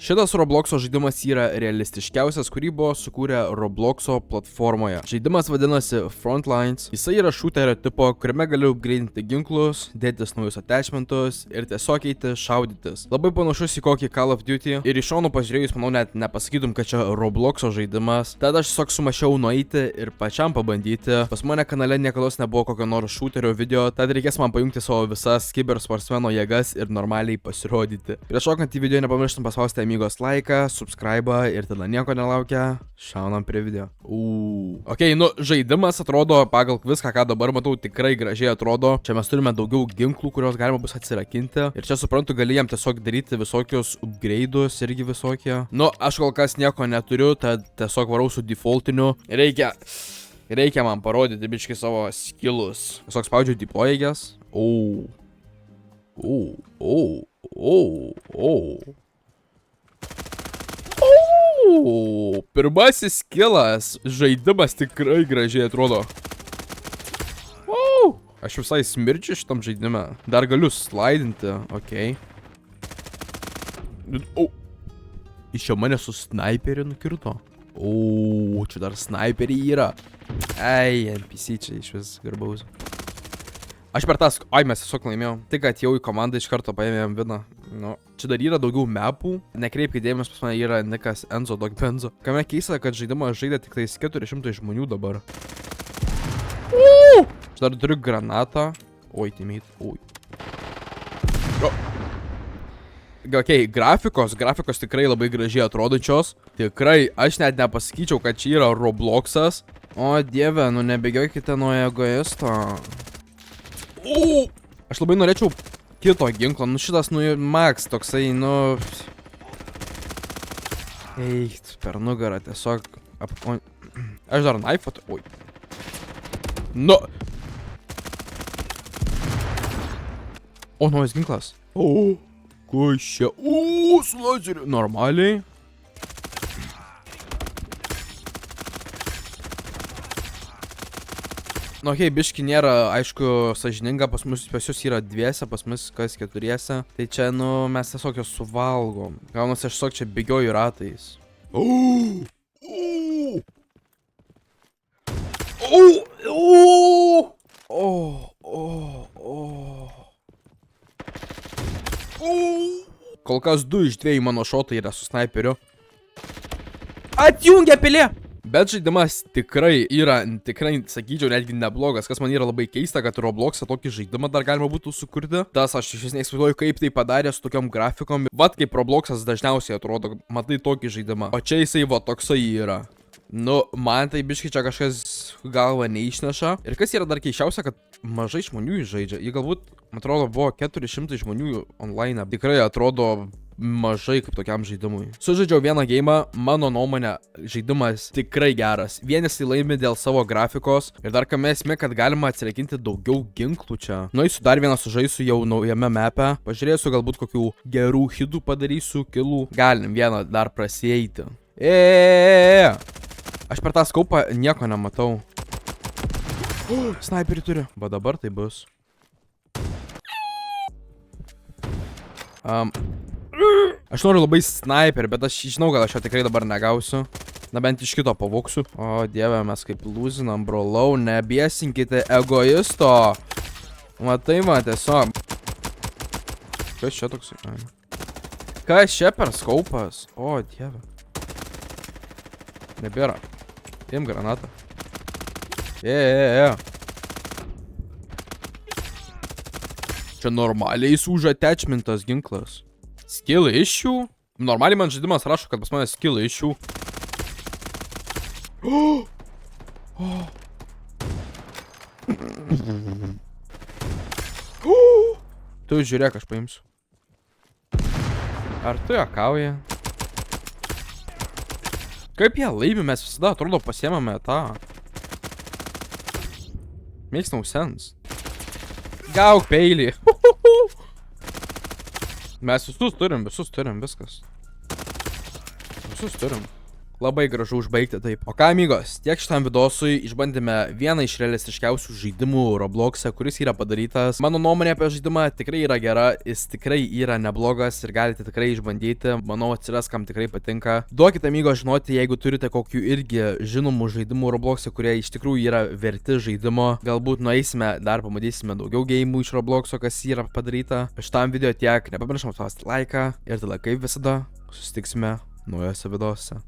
Šitas Robloxo žaidimas yra realistiškiausias, kurį buvo sukūrę Robloxo platformoje. Žaidimas vadinasi Frontlines. Jisai yra shooterio tipo, kuriame gali upgrade'inti ginklus, dėtis naujus attachmentus ir tiesiog eiti šaudytis. Labai panašus į kokį Call of Duty. Ir iš šono pažiūrėjus, manau, net nepasakytum, kad čia Robloxo žaidimas. Tada aš tiesiog sumašiau nueiti ir pačiam pabandyti. Pas mane kanale niekada nebuvo kokio nors shooterio video, tad reikės man pajungti savo visas kibersportsmeno jėgas ir normaliai pasirodyti. Prieš šokant į video nepamirštum paspausti amigos laiką, subscribe ir tada nieko nelaukia, šaunam prie video. Ok, nu, žaidimas atrodo pagal viską, ką dabar matau, tikrai gražiai atrodo. Čia mes turime daugiau ginklų, kuriuos galima bus atsirakinti. Ir čia suprantu, gali jam tiesiog daryti visokius upgrade'us irgi visokie. Nu, aš kol kas nieko neturiu, tad tiesiog varau su defaultiniu. Reikia man parodyti biškai savo skillus. Tiesiog spaudžiu deploy, I guess. Pirmasis skillas. Žaidimas tikrai gražiai atrodo. Aš visai smirčiu šitam žaidime. Dar galiu slaidinti, ok. Iš čia mane su snaiperiu nukirto. Čia dar snaiperiai yra. NPC čia iš vis garbaus. Aš per tas, mes tiesiog laimėjom. Tik atėjau į komandą, iš karto paėmėm viną. Nu, čia dar yra daugiau mapų. Nekreipkite dėmesio, pas mane yra Nikas Enzo Dog Benzo. Kame keista, kad žaidimą žaidė tik tais 400 žmonių dabar. Aš dar turiu granatą. Teammate. Ok, grafikos tikrai labai gražiai atrodančios. Tikrai, aš net nepasakyčiau, kad čia yra Robloxas. O dieve, nu nebėgiokite nuo egoisto. Aš labai norėčiau kito ginklo, nu šitas, nu max toksai, nu... Eik, per nugarą tiesiog... Aš dar knife atėjau. Nu... Naujas ginklas. Kas čia? Su lazeriu. Normaliai. Nu, okei, biški nėra, aišku, sąžininga, pas jūs yra dviese, pas mus kas keturiese. Tai čia, nu, mes tiesiog jos suvalgom. Gaunas, aš tiesiog čia bėgioju ratais. Kol kas 2 iš 2 mano šotai yra su snaiperiu. Atjungia pelė! Bet žaidimas tikrai yra, sakyčiau, netgi neblogas, kas man yra labai keista, kad Roblox'e tokį žaidimą dar galima būtų sukurti. Tas aš iš esmės neįsivaizduoju, kaip tai padarė su tokiom grafikom. Vat kaip Roblox'as dažniausiai atrodo, matai tokį žaidimą. O čia jisai va toksai yra. Nu, man tai biškai čia kažkas galva neišneša. Ir kas yra dar keiščiausia, kad mažai žmonių žaidžia. Jį galbūt, man atrodo, buvo 400 žmonių online. Tikrai atrodo mažai kaip tokiam žaidimui. Sužaidžiau vieną geimą, mano nuomonė, žaidimas tikrai geras. Vienas jisai laimi dėl savo grafikos ir dar kame esmė, kad galima atsirakinti daugiau ginklų čia. Nueisiu dar vieną sužaisiu jau naujame mape, pažiūrėsiu galbūt kokių gerų hidų padarysiu, kilų. Galim vieną dar prasieiti. Aš per tą skaupą nieko nematau. Snaiperį turiu. Va dabar tai bus. Aš noriu labai sniperį, bet aš žinau, gal aš jo tikrai dabar negausiu. Na bent iš kito pavoksiu. O dieve, mes kaip lūzinam, brolau, nebiesinkite egoisto. Matai, man tiesiog. Kas čia toks? Kas čia per skaupas? O dieve. Nebėra. Im granatą. Čia normaliai už attachmentas ginklas. Skill issue? Normaliai man žaidimas rašo, kad pas mane skill issue. Tu žiūrėk, aš paimsiu. Ar tu juokauji? Kaip jie laimi, mes visada atrodo pasiemame tą. Makes no sense. Gauk peilį. Mes visus turim, viskas. Visus turim. labai gražu užbaigti taip. O ką, amigos, tiek šitam vidosui išbandėme vieną iš realistiškiausių žaidimų Robloxe, kuris yra padarytas. Mano nuomonė apie žaidimą tikrai yra gera, jis tikrai yra neblogas ir galite tikrai išbandyti. Manau, atsiras, kam tikrai patinka. Duokite, amigos, žinoti, jeigu turite kokių irgi žinomų žaidimų Robloxe, kurie iš tikrųjų yra verti žaidimo. Galbūt nueisime, dar pamatysime daugiau gėjimų iš Robloxo, kas yra padaryta. Šitam video tiek, nepamiršom spausti laiką ir tada kaip visada susitiksime naujose videose.